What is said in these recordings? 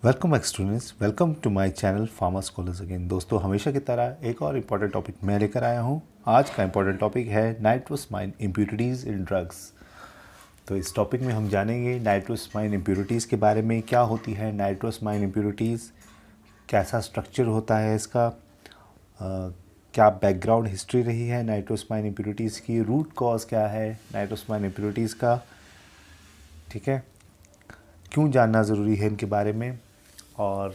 Welcome back students, welcome to my channel Pharma Scholars again. दोस्तों, हमेशा की तरह एक और इम्पॉर्टेंट टॉपिक मैं लेकर आया हूँ। आज का इम्पॉर्टेंट टॉपिक है नाइट्रोसमाइन इम्प्यूरिटीज़ इन ड्रग्स। तो इस टॉपिक में हम जानेंगे नाइट्रोसमाइन इम्प्यूरिटीज़ के बारे में, क्या होती है नाइट्रोसमाइन इम्प्यूरिटीज़, कैसा स्ट्रक्चर होता है इसका, क्या बैकग्राउंड हिस्ट्री रही है नाइट्रोसमाइन इम्प्यूरिटीज़ की, रूट कॉज क्या है नाइट्रोसमाइन इम्प्यूरिटीज़ का, ठीक है, क्यों जानना ज़रूरी है इनके बारे में और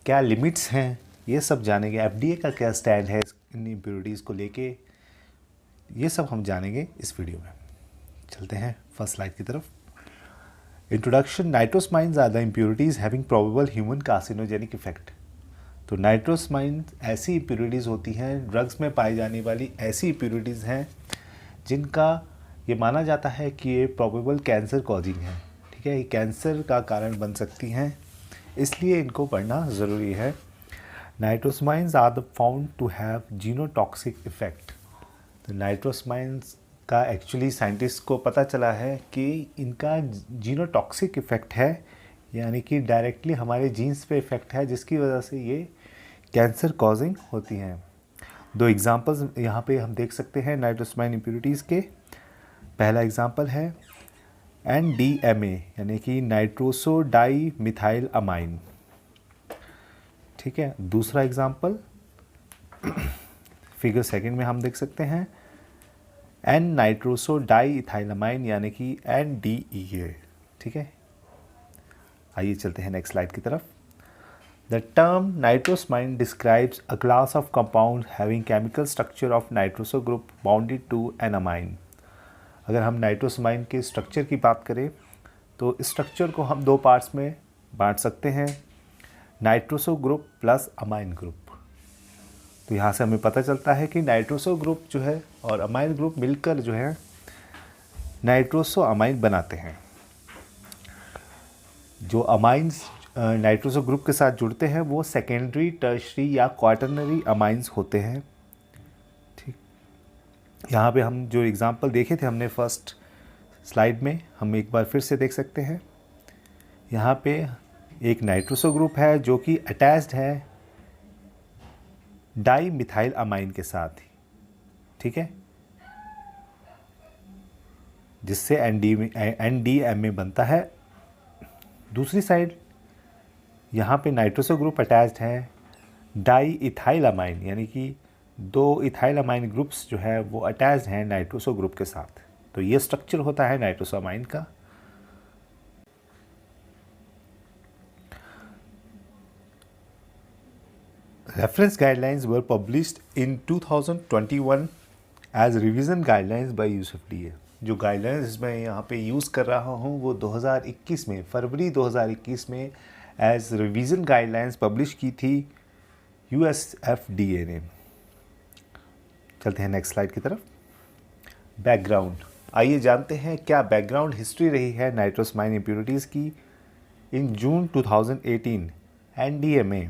क्या लिमिट्स हैं, ये सब जानेंगे। एफडीए का क्या स्टैंड है इन इम्प्योरिटीज़ को लेके, ये सब हम जानेंगे इस वीडियो में। चलते हैं फर्स्ट स्लाइड की तरफ। Introduction. Nitrosamines are the impurities having probable human carcinogenic effect. तो नाइट्रोसमाइंस ऐसी इम्प्योरिटीज़ होती हैं, ड्रग्स में पाई जाने वाली ऐसी इम्प्योरिटीज़ हैं जिनका ये माना जाता है कि ये प्रोबेबल कैंसर कॉजिंग है, ठीक है, ये कैंसर का कारण बन सकती हैं, इसलिए इनको पढ़ना ज़रूरी है। Nitrosamines are the found to have genotoxic effect. तो नाइट्रोसमाइंस का एक्चुअली साइंटिस्ट को पता चला है कि इनका जीनोटॉक्सिक इफ़ेक्ट है, यानी कि डायरेक्टली हमारे जीन्स पे इफ़ेक्ट है, जिसकी वजह से ये कैंसर कॉजिंग होती हैं। दो एग्जांपल्स यहाँ पे हम देख सकते हैं नाइट्रोसमाइन इम्प्यूरिटीज़ के। पहला एग्जांपल है NDMA यानी कि नाइट्रोसो डाई मिथाइल अमाइन, ठीक है। दूसरा एग्जांपल फिगर सेकंड में हम देख सकते हैं N nitroso di ethyl amine यानी कि NDEA, ठीक है। आइए चलते हैं नेक्स्ट स्लाइड की तरफ। The term nitrosamine describes a class of compound having chemical structure of nitroso group bounded to an amine. अगर हम नाइट्रोसमाइन के स्ट्रक्चर की बात करें तो इस स्ट्रक्चर को हम दो पार्ट्स में बांट सकते हैं, nitroso group plus amine group. तो यहाँ से हमें पता चलता है कि नाइट्रोसो ग्रुप जो है और अमाइन ग्रुप मिलकर जो है नाइट्रोसो अमाइन बनाते हैं। जो अमाइंस नाइट्रोसो ग्रुप के साथ जुड़ते हैं वो सेकेंडरी, टर्शरी या क्वाटरनरी अमाइंस होते हैं, ठीक। यहाँ पे हम जो एग्जांपल देखे थे हमने फर्स्ट स्लाइड में, हम एक बार फिर से देख सकते हैं। यहाँ पे एक नाइट्रोसो ग्रुप है जो कि अटैच्ड है डाई मिथाइल अमाइन के साथ ही, ठीक है, जिससे NDMA बनता है। दूसरी साइड यहाँ पे नाइट्रोसो ग्रुप अटैच्ड है डाई इथाइल अमाइन यानी कि दो इथाइल अमाइन ग्रुप्स जो है वो अटैच्ड हैं नाइट्रोसो ग्रुप के साथ। तो ये स्ट्रक्चर होता है नाइट्रोसो अमाइन का। Reference guidelines were published in 2021 as revision guidelines by USFDA. जो गाइडलाइंस मैं यहाँ पे यूज़ कर रहा हूँ वो 2021 में, फरवरी 2021 में एज रिवीजन गाइडलाइंस पब्लिश की थी यूएसएफडीए ने। चलते हैं नेक्स्ट स्लाइड की तरफ। बैकग्राउंड। आइए जानते हैं क्या बैकग्राउंड हिस्ट्री रही है नाइट्रोसमाइन इम्प्यूरिटीज़ की। इन जून 2018 NDMA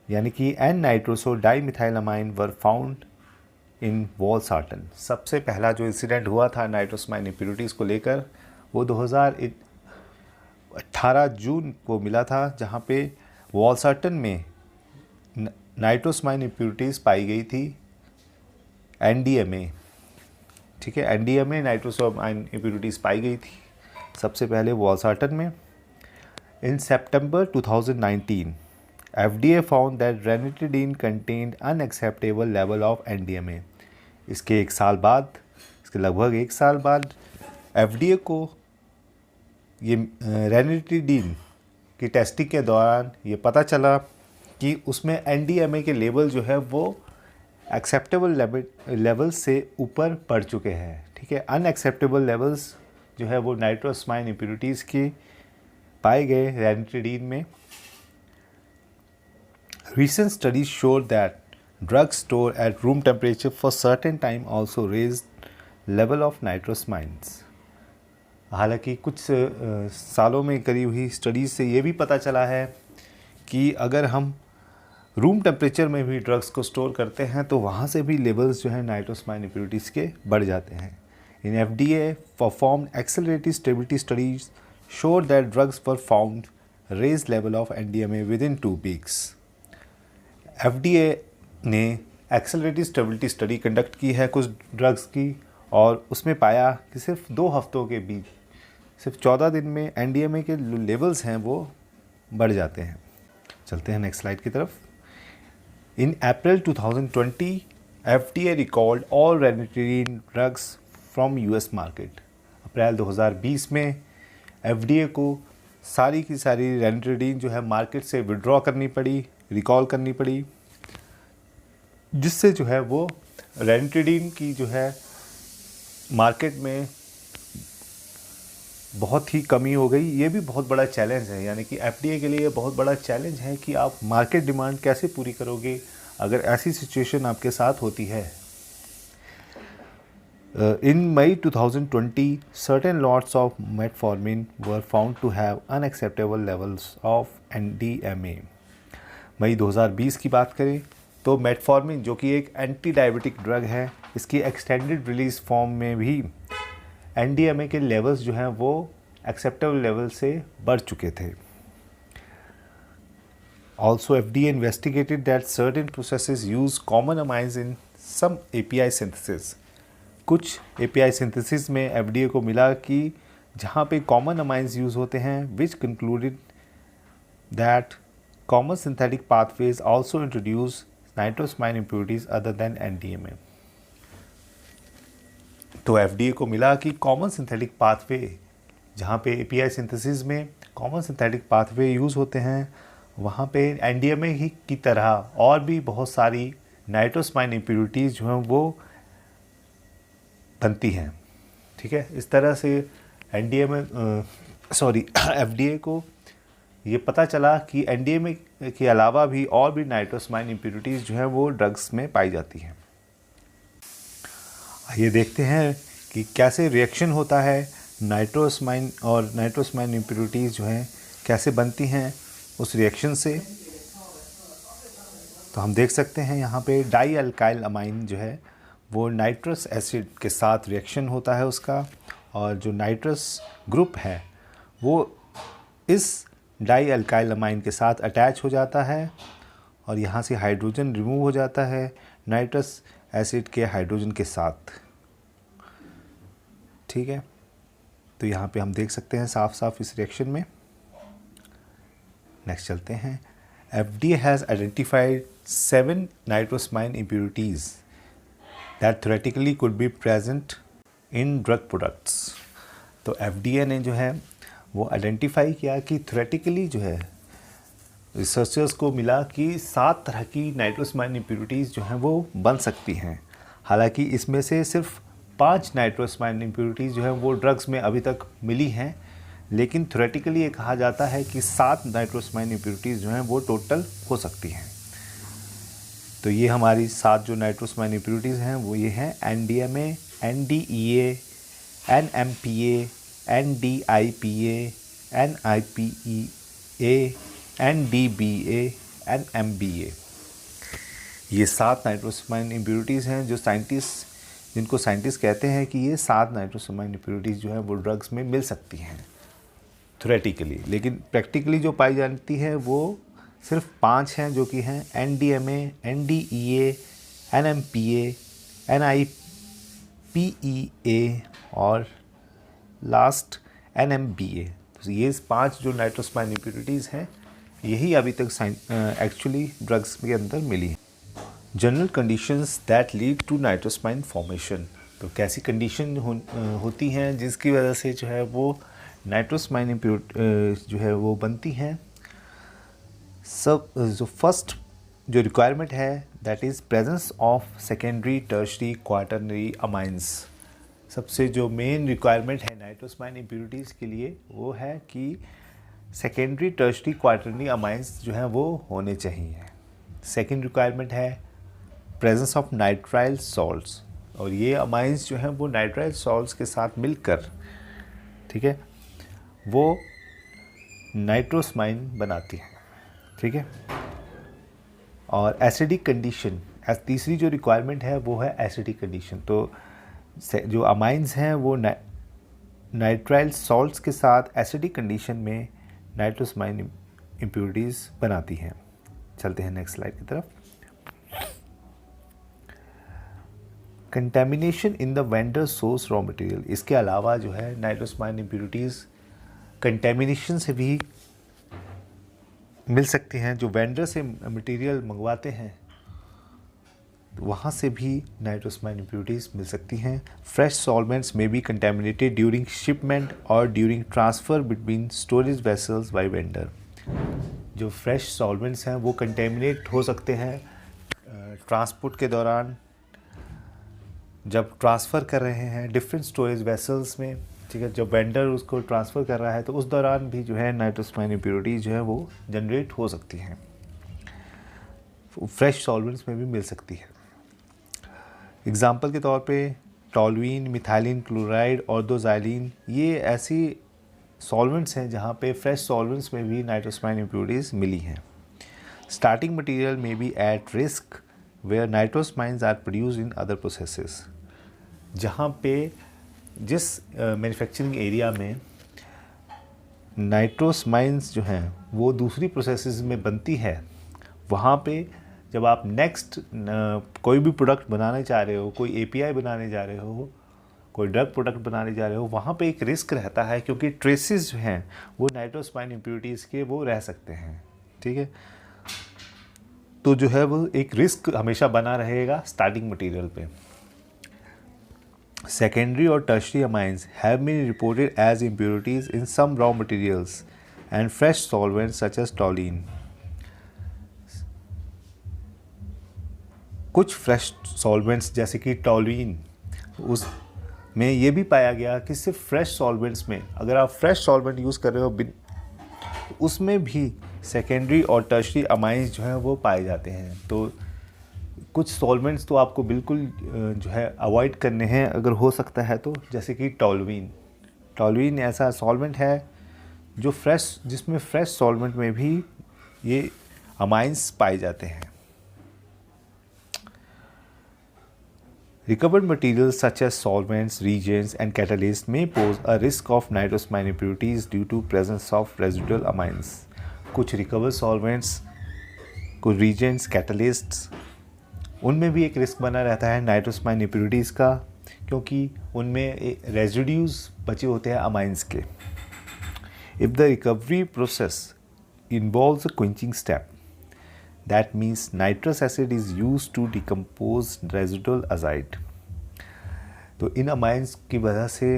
यानी कि N nitroso di methyl amine were found in valsartan. सबसे पहला जो इंसिडेंट हुआ था नाइट्रोसमाइन इम्प्यूरिटीज़ को लेकर वो 2018 जून को मिला था, जहाँ पे वॉलसार्टन में नाइट्रोसमाइन इम्प्यूरिटीज़ पाई गई थी NDMA, ठीक है। NDMA नाइट्रोसमाइन इम्प्यूरिटीज़ पाई गई थी सबसे पहले वॉलसार्टन में। इन सितंबर 2019 FDA found that ranitidine contained unacceptable level of NDMA। इसके एक साल बाद, इसके लगभग एक साल बाद FDA को ये रेनिटिडीन की टेस्टिंग के दौरान ये पता चला कि उसमें NDMA के लेवल जो है वो एक्सेप्टेबल लेवल से ऊपर बढ़ चुके हैं, ठीक है। अनएक्सेप्टेबल लेवल्स जो है वो नाइट्रोसमाइन इम्प्यूरिटीज़ के पाए गए रेनिटिडीन में। Recent studies showed that drugs stored at room temperature for certain time also raised level of nitrosamines। हालांकि कुछ सालों में करी हुई स्टडीज़ से ये भी पता चला है कि अगर हम रूम टेम्परेचर में भी ड्रग्स को स्टोर करते हैं तो वहाँ से भी लेवल्स जो है नाइट्रोसमाइन इम्प्यूरिटीज़ के बढ़ जाते हैं। इन FDA performed accelerated stability studies showed that drugs were found raise level of NDMA within 2 weeks. FDA ने एक्सेलरेटेड स्टेबिलिटी स्टडी कंडक्ट की है कुछ ड्रग्स की, और उसमें पाया कि सिर्फ 2 हफ्तों के बीच, सिर्फ 14 दिन में NDMA के लेवल्स हैं वो बढ़ जाते हैं। चलते हैं नेक्स्ट स्लाइड की तरफ। In April 2020 FDA recalled all ranitidine drugs from US market. April 2020 में FDA को सारी की सारी रेनिट्रीन जो है मार्केट से विड्रॉ करनी पड़ी, रिकॉल करनी पड़ी, जिससे जो है वो रेनिट्रीन की जो है मार्केट में बहुत ही कमी हो गई। ये भी बहुत बड़ा चैलेंज है, यानी कि FDA के लिए ये बहुत बड़ा चैलेंज है कि आप मार्केट डिमांड कैसे पूरी करोगे अगर ऐसी सिचुएशन आपके साथ होती है। In May 2020, certain lots of metformin were found to have unacceptable levels of NDMA। मई 2020 की बात करें तो मेटफॉर्मिन जो कि एक एंटी डायबिटिक ड्रग है, इसकी एक्सटेंडेड रिलीज फॉर्म में भी NDMA के लेवल्स जो हैं वो एक्सेप्टेबल लेवल से बढ़ चुके थे। Also, FDA investigated that certain processes use common amines in some API synthesis। कुछ API synthesis में FDA को मिला कि जहाँ पे common amines यूज़ होते हैं, which concluded that common synthetic pathways also introduce nitrosamine impurities other than NDMA। तो FDA को मिला कि कॉमन सिंथेटिक पाथवे, जहाँ पे API सिंथेसिस में कॉमन सिंथेटिक पाथवे यूज़ होते हैं, वहाँ पे NDMA ही की तरह और भी बहुत सारी नाइट्रोसामाइन इम्प्योरिटीज़ जो हैं वो बनती हैं। ठीक है, इस तरह से FDA को ये पता चला कि NDMA के अलावा भी और भी नाइट्रोसामाइन इम्प्योरिटीज़ जो हैं वो ड्रग्स में पाई जाती हैं। आइए देखते हैं कि कैसे रिएक्शन होता है नाइट्रोसामाइन और नाइट्रोसामाइन इम्प्योरिटीज़ जो हैं कैसे बनती हैं उस रिएक्शन से। तो हम देख सकते हैं यहाँ पे डाई अल्काइल अमाइन जो है वो नाइट्रस एसिड के साथ रिएक्शन होता है उसका, और जो नाइट्रस ग्रुप है वो इस डाई अल्काइल अमाइन के साथ अटैच हो जाता है और यहाँ से हाइड्रोजन रिमूव हो जाता है नाइट्रस एसिड के हाइड्रोजन के साथ। ठीक है, तो यहाँ पे हम देख सकते हैं साफ साफ इस रिएक्शन में। नेक्स्ट चलते हैं। FDA has identified 7 nitrosamine impurities that theoretically could be present in drug products। तो FDA ने जो है वो आइडेंटिफाई किया कि थ्योरेटिकली जो है रिसर्चर्स को मिला कि 7 तरह की नाइट्रोसामाइन इम्प्योरिटीज़ जो हैं वो बन सकती हैं। हालांकि इसमें से सिर्फ 5 नाइट्रोसामाइन इम्प्योरिटीज़ जो हैं वो ड्रग्स में अभी तक मिली हैं, लेकिन थ्योरेटिकली ये कहा जाता है कि 7 नाइट्रोसामाइन इम्प्योरिटीज़ जो हैं वो टोटल हो सकती हैं। तो ये हमारी 7 जो नाइट्रोसामाइन इम्प्योरिटीज़ हैं वो ये हैं NDMA, NDEA, NMPA, NDIPA, NIPEA, NDBA, NMBA। ये 7 नाइट्रोसामाइन इम्प्योरिटीज़ हैं जिनको साइंटिस्ट कहते हैं कि ये 7 नाइट्रोसामाइन इम्प्योरिटीज़ जो हैं वो ड्रग्स में मिल सकती हैं थ्योरेटिकली, लेकिन प्रैक्टिकली जो पाई जाती है वो सिर्फ 5 हैं, जो कि हैं NDMA, NDEA, NMPA, NIPEA और लास्ट NMBA। तो ये 5 जो नाइट्रोसामाइन इम्प्योरिटीज़ हैं यही अभी तक एक्चुअली ड्रग्स के अंदर मिली हैं। General conditions that lead to nitrosamine formation. तो कैसी कंडीशन होती हैं जिसकी वजह से जो है वो नाइट्रोसामाइन जो है वो बनती हैं। जो फर्स्ट जो रिक्वायरमेंट है that is presence of secondary tertiary quaternary amines. सबसे जो मेन रिक्वायरमेंट है नाइट्रोसामाइन इम्प्योरिटीज़ के लिए वो है कि सेकेंडरी टर्शरी क्वाटरनरी अमाइंस जो हैं वो होने चाहिए। सेकेंड रिक्वायरमेंट है प्रेजेंस ऑफ नाइट्राइल सॉल्ट्स, और ये अमाइंस जो हैं वो नाइट्राइल सॉल्ट्स के साथ मिलकर, ठीक है, वो नाइट्रोसामाइन बनाती हैं। ठीक है, और एसिडिक कंडीशन, तीसरी जो रिक्वायरमेंट है वो है एसिडिक कंडीशन। तो जो अमाइंस हैं वो नाइट्राइल सॉल्ट्स के साथ एसिडिक कंडीशन में नाइट्रोसामाइन इम्प्योरिटीज़ बनाती हैं। चलते हैं नेक्स्ट स्लाइड की तरफ। Contamination in the vendor source raw material, इसके अलावा जो है नाइट्रोसमाइन इम्प्योरिटीज़ कंटेमिनेशन से भी मिल सकती हैं। जो वेंडर से मटेरियल मंगवाते हैं वहाँ से भी नाइट्रोसमाइन इम्प्योरिटीज़ मिल सकती हैं। फ्रेश सॉल्वेंट्स में बी कंटेमिनेटेड ड्यूरिंग शिपमेंट और during transfer between storage vessels by vendor. जो फ्रेश सॉल्वेंट्स हैं वो कंटेमिनेट हो सकते हैं ट्रांसपोर्ट के दौरान, जब ट्रांसफ़र कर रहे हैं डिफरेंट स्टोरेज वेसल्स में, ठीक है, जब वेंडर उसको ट्रांसफ़र कर रहा है तो उस दौरान भी जो है नाइट्रोसमाइन इम्प्योरिटीज़ जो है वो जनरेट हो सकती हैं। फ्रेश सॉल्वेंट्स में भी मिल सकती है। एग्जाम्पल के तौर पे टॉलुइन, मिथाइलिन क्लोराइड और दोज़ाइलिन, ये ऐसी सॉल्वेंट्स हैं जहाँ पे फ्रेश सॉल्वेंट्स में भी नाइट्रोसमाइन इम्प्योरिटीज़ मिली हैं। स्टार्टिंग मटेरियल में be at risk where nitrosamines are produced in other processes. जहाँ पे जिस मैन्युफैक्चरिंग एरिया में नाइट्रोसमाइन्स जो हैं वो दूसरी प्रोसेसेस में बनती है, वहाँ पे जब आप नेक्स्ट कोई भी प्रोडक्ट बनाने चाह रहे हो, कोई एपीआई बनाने जा रहे हो, कोई ड्रग प्रोडक्ट बनाने जा रहे हो, वहाँ पे एक रिस्क रहता है क्योंकि ट्रेसेस जो हैं वो नाइट्रोसमाइन इम्प्योरिटीज़ के वो रह सकते हैं, ठीक है। तो जो है वो एक रिस्क हमेशा बना रहेगा स्टार्टिंग मटेरियल पे। सेकेंडरी और tertiary amines have been reported as impurities in some raw materials and fresh solvents such as toluene. कुछ फ्रेश सॉल्वेंट्स जैसे कि टॉलुइन, उस में ये भी पाया गया कि सिर्फ फ्रेश सॉल्वेंट्स में, अगर आप फ्रेश सॉल्वेंट यूज़ कर रहे हो उसमें भी सेकेंडरी और टर्शरी अमाइंस जो हैं वो पाए जाते हैं। तो कुछ सॉल्वेंट्स तो आपको बिल्कुल जो है अवॉइड करने हैं अगर हो सकता है तो, जैसे कि टॉलुइन ऐसा सॉल्वेंट है जो जिसमें फ्रेश सॉल्वेंट में भी ये अमाइंस पाए जाते हैं। Recovered materials such as solvents, reagents and catalysts may pose a risk of nitrosamine impurities due to presence of residual amines. कुछ recovered solvents, कुछ reagents, catalysts, उनमें भी एक रिस्क बना रहता है नाइट्रोसमाइन इम्प्योरिटीज़ का, क्योंकि उनमें रेजिड्यूज बचे होते हैं अमाइंस के। If the recovery process involves a quenching step, that means nitrous acid is used to decompose residual azide. तो इन अमाइंस की वजह से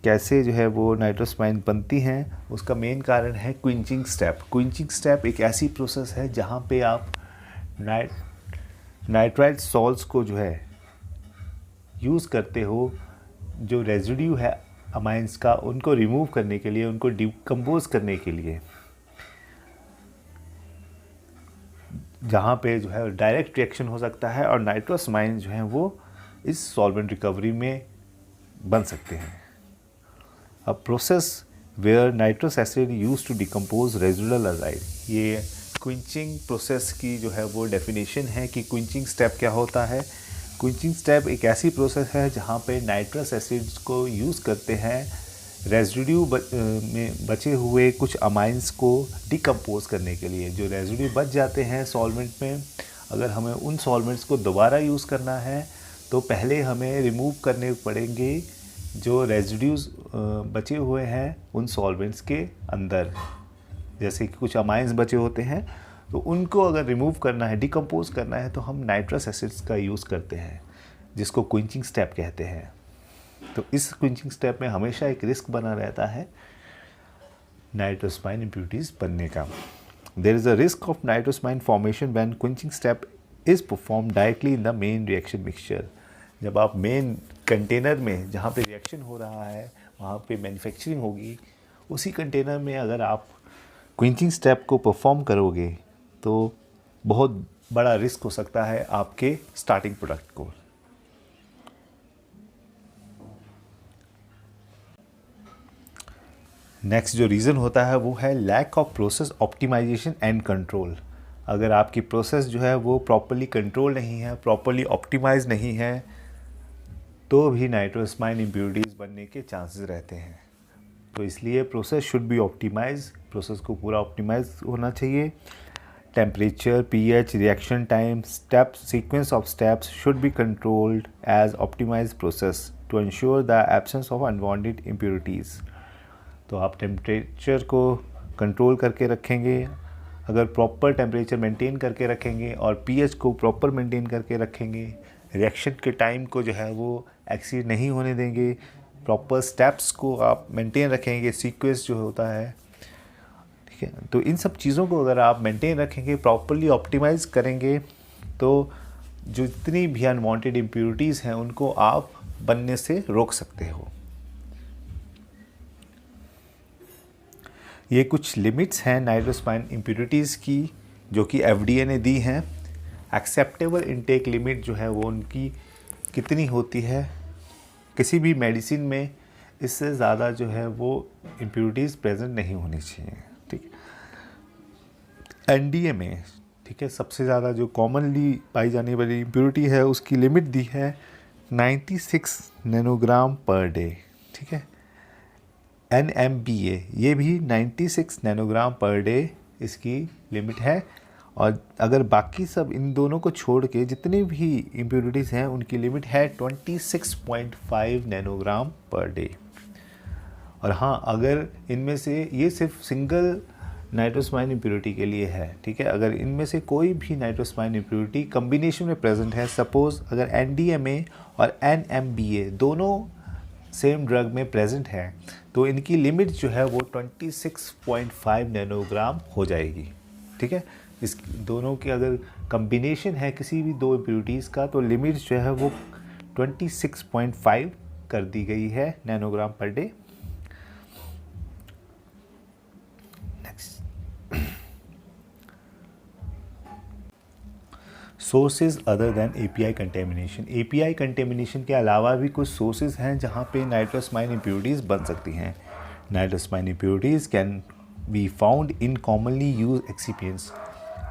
कैसे जो है वो नाइट्रोसमाइन बनती हैं, उसका मेन कारण है क्विंचिंग स्टेप। क्विंचिंग स्टेप एक ऐसी प्रोसेस है जहाँ पे आप नाइट्राइट सॉल्ट्स को जो है यूज़ करते हो, जो रेजिड्यू है अमाइंस का उनको रिमूव करने के लिए, उनको डिकम्पोज करने के लिए, जहाँ पे जो है डायरेक्ट रिएक्शन हो सकता है और नाइट्रोसमाइन जो हैं वो इस सॉल्वेंट रिकवरी में बन सकते हैं। A process where nitrous acid use to decompose residual azide, ये क्विंचिंग प्रोसेस की जो है वो डेफिनेशन है कि क्विंचिंग स्टेप क्या होता है। क्विंचिंग स्टेप एक ऐसी प्रोसेस है जहाँ पे नाइट्रस एसिड्स को यूज़ करते हैं रेजिड्यू में बचे हुए कुछ अमाइंस को डिकम्पोज करने के लिए। जो रेजिड्यू बच जाते हैं सॉल्वेंट में, अगर हमें उन सॉल्वेंट्स को दोबारा यूज़ करना है तो पहले हमें रिमूव करने पड़ेंगे जो रेजिड्यूज़ बचे हुए हैं उन सॉल्वेंट्स के अंदर। जैसे कि कुछ अमाइंस बचे होते हैं तो उनको अगर रिमूव करना है, डिकम्पोज करना है, तो हम नाइट्रस एसिड्स का यूज़ करते हैं, जिसको क्विंचिंग स्टेप कहते हैं। तो इस क्विंचिंग स्टेप में हमेशा एक रिस्क बना रहता है नाइट्रोसमाइन इम्प्योरिटीज़ बनने का। There is a risk of nitrosamine formation when quenching step is perform directly in the main reaction mixture. जब आप मेन कंटेनर में जहाँ पे रिएक्शन हो रहा है वहाँ पे मैन्युफैक्चरिंग होगी, उसी कंटेनर में अगर आप क्विंचिंग स्टेप को परफॉर्म करोगे तो बहुत बड़ा रिस्क हो सकता है आपके स्टार्टिंग प्रोडक्ट को। नेक्स्ट जो रीज़न होता है वो है lack of process optimization and control. अगर आपकी प्रोसेस जो है वो प्रॉपर्ली कंट्रोल नहीं है, प्रॉपर्ली ऑप्टिमाइज नहीं है, तो भी नाइट्रोसमाइन इम्प्योरिटीज़ बनने के चांसेस रहते हैं। तो इसलिए process should be optimize, process को पूरा ऑप्टिमाइज होना चाहिए। Temperature, pH, reaction time, steps, sequence of steps should be controlled as optimize process to ensure the absence of unwanted impurities. तो आप टेम्परेचर को कंट्रोल करके रखेंगे, अगर प्रॉपर टेम्परेचर मेंटेन करके रखेंगे और pH को प्रॉपर मेंटेन करके रखेंगे, रिएक्शन के टाइम को जो है वो एक्सीड नहीं होने देंगे, प्रॉपर स्टेप्स को आप मेंटेन रखेंगे, सीक्वेंस जो होता है, ठीक है। तो इन सब चीज़ों को अगर आप मेंटेन रखेंगे, प्रॉपरली ऑप्टिमाइज करेंगे, तो जो जितनी भी अनवांटेड इम्प्योरिटीज़ हैं उनको आप बनने से रोक सकते हो। ये कुछ लिमिट्स हैं नाइट्रोसमाइन इम्प्योरिटीज़ की जो कि FDA ने दी हैं। एक्सेप्टेबल इनटेक लिमिट जो है वो उनकी कितनी होती है, किसी भी मेडिसिन में इससे ज़्यादा जो है वो इम्प्योरिटीज़ प्रेजेंट नहीं होनी चाहिए, ठीक है। NDA में, ठीक है, सबसे ज़्यादा जो कॉमनली पाई जाने वाली इम्प्योरिटी है उसकी लिमिट दी है 96 नैनोग्राम पर डे, ठीक है। NMBA ये भी 96 नैनोग्राम पर डे इसकी लिमिट है। और अगर बाकी सब इन दोनों को छोड़ के जितनी भी इम्प्योरिटीज़ हैं उनकी लिमिट है 26.5 नैनोग्राम पर डे। और हाँ, अगर इनमें से ये सिर्फ सिंगल नाइट्रोसमाइन इम्प्योरिटी के लिए है, ठीक है। अगर इनमें से कोई भी नाइट्रोसमाइन इम्प्योरिटी कम्बिनेशन में प्रेजेंट है, सपोज़ अगर NDMA और NMBA दोनों सेम ड्रग में प्रेजेंट है, तो इनकी लिमिट जो है वो 26.5 नैनोग्राम हो जाएगी, ठीक है। इस दोनों की अगर कम्बिनेशन है किसी भी दो इम्प्योरिटीज़ का, तो लिमिट जो है वो 26.5 कर दी गई है nanogram per day. Sources other than API contamination. API contamination के अलावा भी कुछ सोर्सेज हैं जहाँ पे नाइट्रोसमाइन इम्प्योरिटीज़ बन सकती हैं। Nitrosamine impurities can be found in commonly use excipients.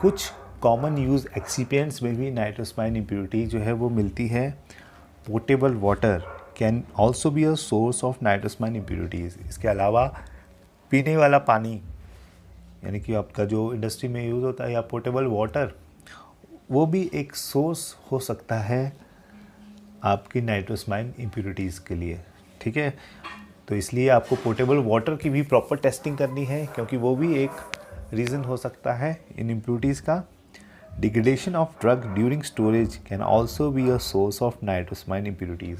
कुछ कॉमन यूज एक्सीपियंट्स में भी नाइट्रोसमाइन इम्प्योरिटी जो है वो मिलती है। Portable water can also be a source of nitrosamine impurities. इसके अलावा पीने वाला पानी, यानी कि आपका जो इंडस्ट्री में यूज़ होता है, या पोर्टेबल वाटर, वो भी एक सोर्स हो सकता है आपकी नाइट्रोसमाइन इम्प्योरिटीज़ के लिए, ठीक है। तो इसलिए आपको पोर्टेबल वाटर की भी प्रॉपर टेस्टिंग करनी है, क्योंकि वो भी एक रीज़न हो सकता है इन इम्प्योरिटीज़ का। Degradation of drug during storage can also be a source of nitrosamine impurities.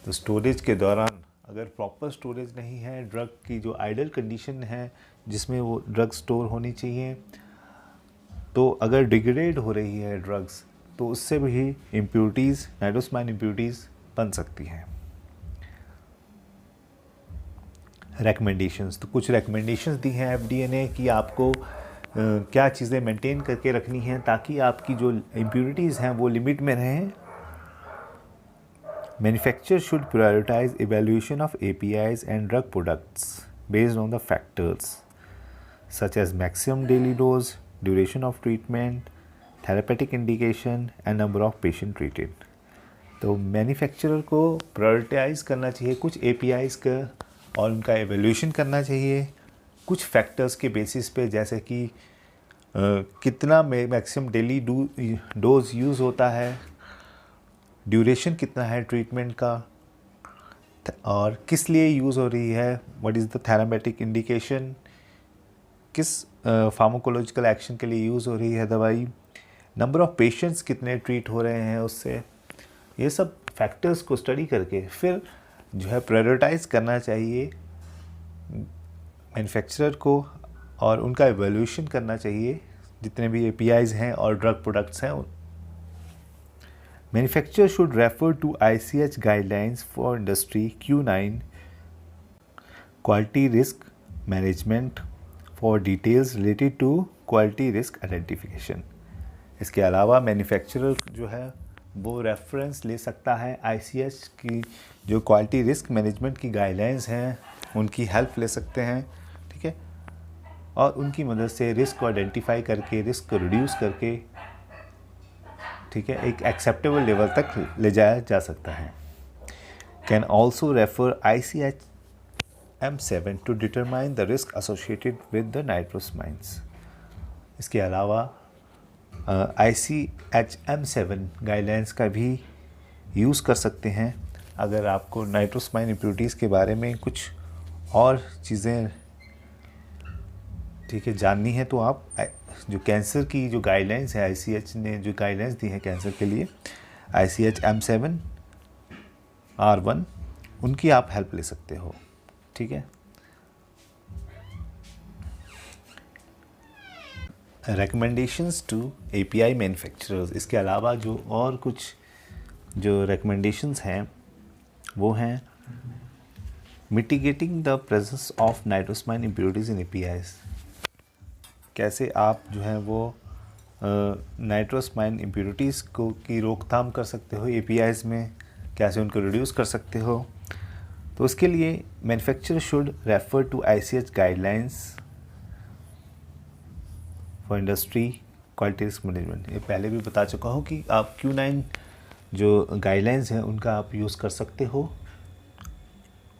तो स्टोरेज के दौरान अगर प्रॉपर स्टोरेज नहीं है, ड्रग की जो आइडल कंडीशन है जिसमें वो ड्रग स्टोर होनी चाहिए, तो अगर डिग्रेड हो रही है ड्रग्स, तो उससे भी इम्प्योरिटीज़, नाइट्रोसमाइन इम्प्योरिटीज़ बन सकती हैं। रेकमेंडेशंस, तो कुछ रेकमेंडेशंस दी हैं FDA ने कि आपको क्या चीज़ें मेंटेन करके रखनी हैं ताकि आपकी जो इम्प्योरिटीज़ हैं वो लिमिट में रहें। Manufacturer should prioritize evaluation of APIs and drug products based on the factors such as maximum daily dose, duration of treatment, therapeutic indication and number of patient treated. तो मैन्युफैक्चरर को prioritize करना चाहिए कुछ APIs का और उनका evaluation करना चाहिए कुछ फैक्टर्स के बेसिस पे, जैसे कि कितना मैक्सिमम डेली डोज यूज़ होता है, ड्यूरेशन कितना है ट्रीटमेंट का, और किस लिए यूज़ हो रही है, what is the therapeutic indication, किस फार्माकोलॉजिकल एक्शन के लिए यूज़ हो रही है दवाई, नंबर ऑफ़ पेशेंट्स कितने ट्रीट हो रहे हैं उससे। ये सब फैक्टर्स को स्टडी करके फिर जो है प्रायोरिटाइज करना चाहिए मैन्युफैक्चरर को, और उनका एवैल्यूएशन करना चाहिए जितने भी APIs हैं और ड्रग प्रोडक्ट्स हैं। Manufacturer should refer to ICH guidelines for industry Q9 quality risk management for details related to quality risk identification. इसके अलावा मैन्युफैक्चरर जो है वो रेफरेंस ले सकता है ICH की जो क्वालिटी रिस्क मैनेजमेंट की गाइडलाइंस हैं उनकी हेल्प ले सकते हैं, ठीक है, और उनकी मदद से रिस्क को आइडेंटिफाई करके, रिस्क को रिड्यूस करके, ठीक है, एक एक्सेप्टेबल लेवल तक ले जाया जा सकता है। Can also refer ICH M7 to determine the risk associated with the nitrosamines. इसके अलावा ICH-M7 गाइडलाइंस का भी यूज़ कर सकते हैं। अगर आपको नाइट्रोसामाइन इम्प्योरिटीज़ के बारे में कुछ और चीज़ें ठीक है जाननी है तो आप जो कैंसर की जो गाइडलाइंस है, ICH ने जो गाइडलाइंस दी है कैंसर के लिए, ICH-M7 R1, उनकी आप हेल्प ले सकते हो। ठीक है। रिकमेंडेशंस टू API मैन्युफैक्चरर्स, इसके अलावा जो और कुछ जो रिकमेंडेशंस हैं वो हैं mitigating the presence of nitrosamine impurities in APIs। कैसे आप जो है वो नाइट्रोसामाइन इम्प्योरिटीज़ को की रोकथाम कर सकते हो APIs में, कैसे उनको रिड्यूस कर सकते हो। तो उसके लिए manufacturer should refer to ICH guidelines for industry quality risk management. ये पहले भी बता चुका हूँ कि आप Q9 जो गाइडलाइंस हैं उनका आप यूज़ कर सकते हो,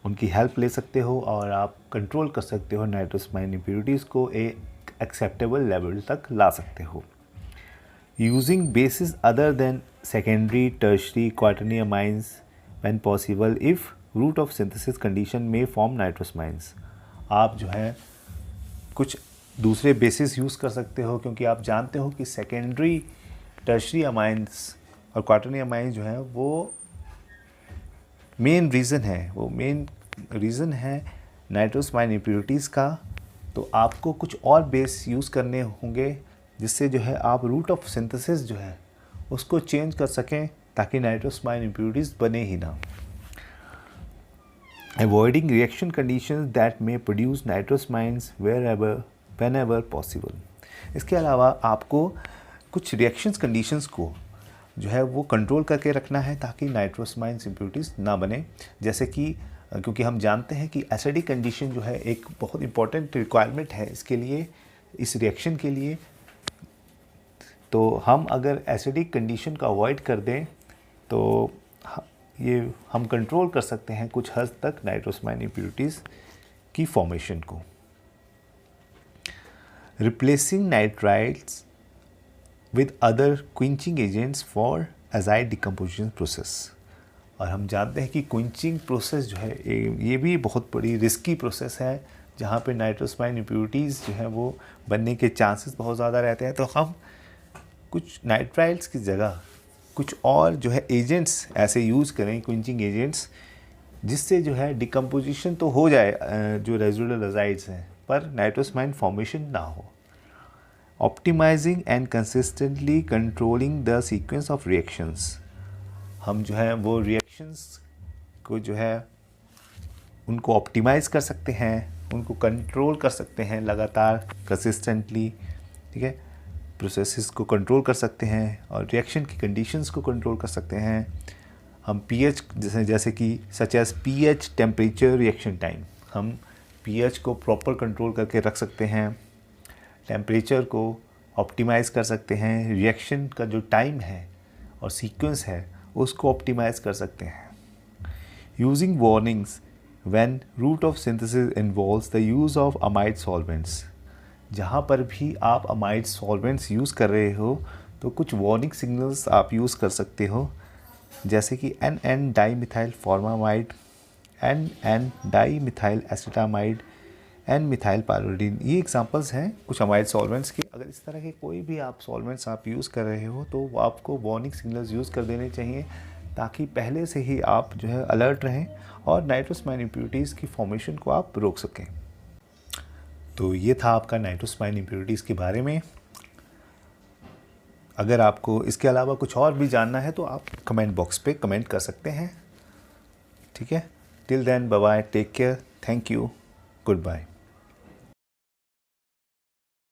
उनकी हेल्प ले सकते हो और आप कंट्रोल कर सकते हो नाइट्रोसामाइन इम्प्योरिटीज़ को एक एक्सेप्टेबल लेवल तक ला सकते हो। Using bases other than secondary tertiary quaternary amines when possible if route of synthesis condition में फॉर्म नाइट्रोसामाइंस। आप जो है कुछ दूसरे बेसिस यूज़ कर सकते हो, क्योंकि आप जानते हो कि सेकेंडरी टर्शरी अमाइंस और क्वाटरनी अमाइंस जो है वो मेन रीज़न है नाइट्रोसामाइन इम्प्योरिटीज़ का। तो आपको कुछ और बेस यूज़ करने होंगे जिससे जो है आप रूट ऑफ सिंथेसिस जो है उसको चेंज कर सकें ताकि नाइट्रोसामाइन इम्प्योरिटीज़ बने ही ना। Avoiding reaction conditions that may produce nitrosamines whenever possible। इसके अलावा आपको कुछ रिएक्शंस कंडीशंस को जो है वो कंट्रोल करके रखना है ताकि नाइट्रोसामाइन इम्प्योरिटीज़ ना बने। जैसे कि क्योंकि हम जानते हैं कि एसिडिक कंडीशन जो है एक बहुत इंपॉर्टेंट रिक्वायरमेंट है इसके लिए, इस रिएक्शन के लिए। तो हम अगर एसिडिक कंडीशन को अवॉइड कर दें तो ये हम कंट्रोल कर सकते हैं कुछ हद तक नाइट्रोसामाइन इम्प्योरिटीज़ की फॉर्मेशन को। Replacing nitrites with other quenching agents for azide decomposition process. और हम जानते हैं कि क्विंचिंग प्रोसेस जो है ये भी बहुत बड़ी रिस्की प्रोसेस है, जहाँ पे नाइट्रोसामाइन इम्प्योरिटीज़ जो है वो बनने के चांसेस बहुत ज़्यादा रहते हैं। तो हम कुछ नाइट्राइट्स की जगह कुछ और जो है एजेंट्स ऐसे यूज़ करें, क्विंचिंग एजेंट्स, जिससे जो है डिकम्पोजिशन तो हो जाए जो रेजिडुअल एजाइड्स हैं, पर नाइट्रोसामाइन फॉर्मेशन ना हो। Optimizing and consistently controlling the sequence of reactions. हम जो है वो रिएक्शंस को जो है उनको ऑप्टिमाइज़ कर सकते हैं, उनको कंट्रोल कर सकते हैं लगातार कंसिस्टेंटली। ठीक है, प्रोसेसेस को कंट्रोल कर सकते हैं और रिएक्शन की कंडीशंस को कंट्रोल कर सकते हैं। हम pH जैसे कि such as pH temperature reaction time, हम pH को प्रॉपर कंट्रोल करके रख सकते हैं, टेम्परेचर को ऑप्टिमाइज़ कर सकते हैं, रिएक्शन का जो टाइम है और सीक्वेंस है उसको ऑप्टिमाइज़ कर सकते हैं। Using warnings when route of synthesis involves the use of amide solvents. जहाँ पर भी आप अमाइड सॉल्वेंट्स यूज़ कर रहे हो तो कुछ वार्निंग सिग्नल्स आप यूज़ कर सकते हो, जैसे कि NN dimethyl formamide, NN dimethyl acetamide, N methyl pyrrolidine. ये एग्जांपल्स हैं कुछ अमाइड सॉल्वेंट्स के। अगर इस तरह के कोई भी आप सॉल्वेंट्स आप यूज़ कर रहे हो तो आपको वार्निंग सिग्नल्स यूज़ कर देने चाहिए ताकि पहले से ही आप जो है अलर्ट रहें और नाइट्रोसामाइन इम्प्योरिटीज़ की फॉर्मेशन को आप रोक सकें। तो ये था आपका नाइट्रोसामाइन इम्प्योरिटीज़ के बारे में। अगर आपको इसके अलावा कुछ और भी जानना है तो आप कमेंट बॉक्स पे कमेंट कर सकते हैं। ठीक है, till then bye bye, take care, thank you, good bye.